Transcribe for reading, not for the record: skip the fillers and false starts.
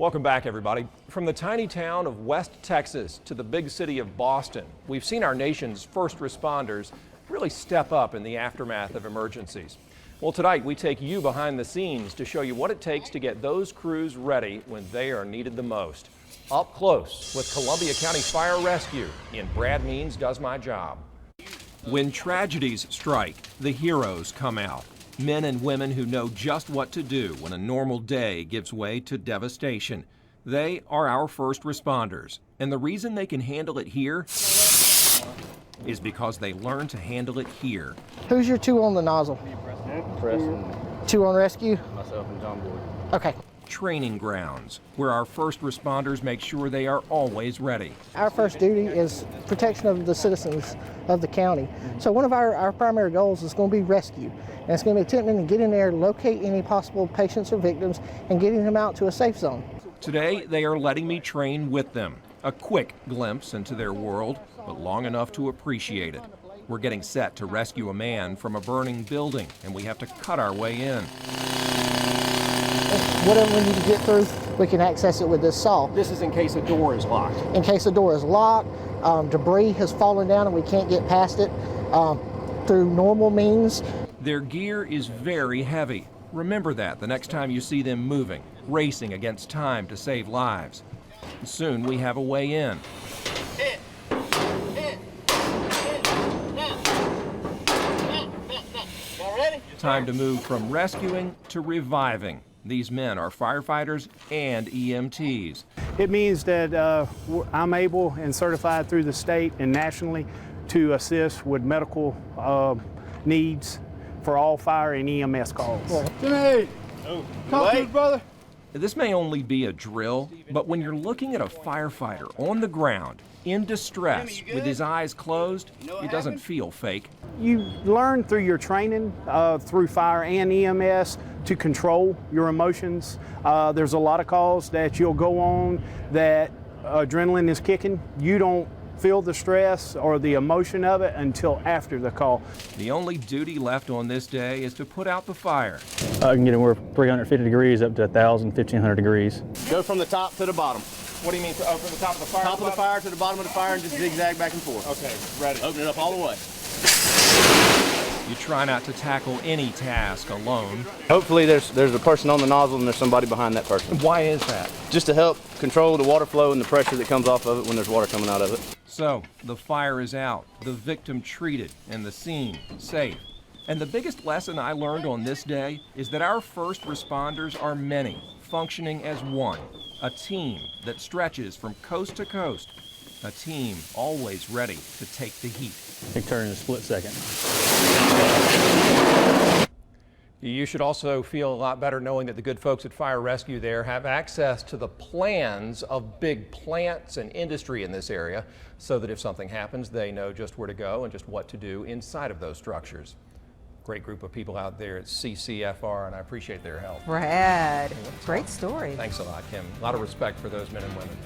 Welcome back, everybody. From the tiny town of West Texas to the big city of Boston, we've seen our nation's first responders really step up in the aftermath of emergencies. Well, tonight we take you behind the scenes to show you what it takes to get those crews ready when they are needed the most. Up close with Columbia County Fire Rescue in Brad Means Does My Job. When tragedies strike, the heroes come out. Men and women who know just what to do when a normal day gives way to devastation. They are our first responders, and the reason they can handle it here is because they learn to handle it here. Who's your two on the nozzle? Preston. Two on rescue? Myself and John Boyd. Okay. Training grounds, where our first responders make sure they are always ready. Our first duty is protection of the citizens of the county. So one of our primary goals is going to be rescue. And it's going to be attempting to get in there, locate any possible patients or victims, and getting them out to a safe zone. Today, they are letting me train with them. A quick glimpse into their world, but long enough to appreciate it. We're getting set to rescue a man from a burning building, and we have to cut our way in. Whatever we need to get through, we can access it with this saw. This is in case a door is locked. In case the door is locked, debris has fallen down and we can't get past it through normal means. Their gear is very heavy. Remember that the next time you see them moving, racing against time to save lives. Soon we have a way in. Time to move from rescuing to reviving. These men are firefighters and EMTs. It means that I'm able and certified through the state and nationally to assist with medical needs for all fire and EMS calls. Jimmy! Talk to his brother. This may only be a drill, but when you're looking at a firefighter on the ground, in distress, with his eyes closed, it doesn't feel fake. You learn through your training, through fire and EMS, to control your emotions. There's a lot of calls that you'll go on that adrenaline is kicking. You don't feel the stress or the emotion of it until after the call. The only duty left on this day is to put out the fire. I can get anywhere from 350 degrees up to 1,000, 1,500 degrees. Go from the top to the bottom. What do you mean, from the top of the fire? Top of the fire to the bottom of the fire and just zigzag back and forth. Okay, ready. Open it up all the way. You try not to tackle any task alone. Hopefully there's a person on the nozzle and there's somebody behind that person. Why is that? Just to help control the water flow and the pressure that comes off of it when there's water coming out of it. So, the fire is out, the victim treated, and the scene safe. And the biggest lesson I learned on this day is that our first responders are many, functioning as one. A team that stretches from coast to coast. A team always ready to take the heat. Big turn in a split second. You should also feel a lot better knowing that the good folks at Fire Rescue there have access to the plans of big plants and industry in this area, so that if something happens, they know just where to go and just what to do inside of those structures. Great group of people out there at CCFR, and I appreciate their help. Brad, great story. Thanks a lot, Kim. A lot of respect for those men and women.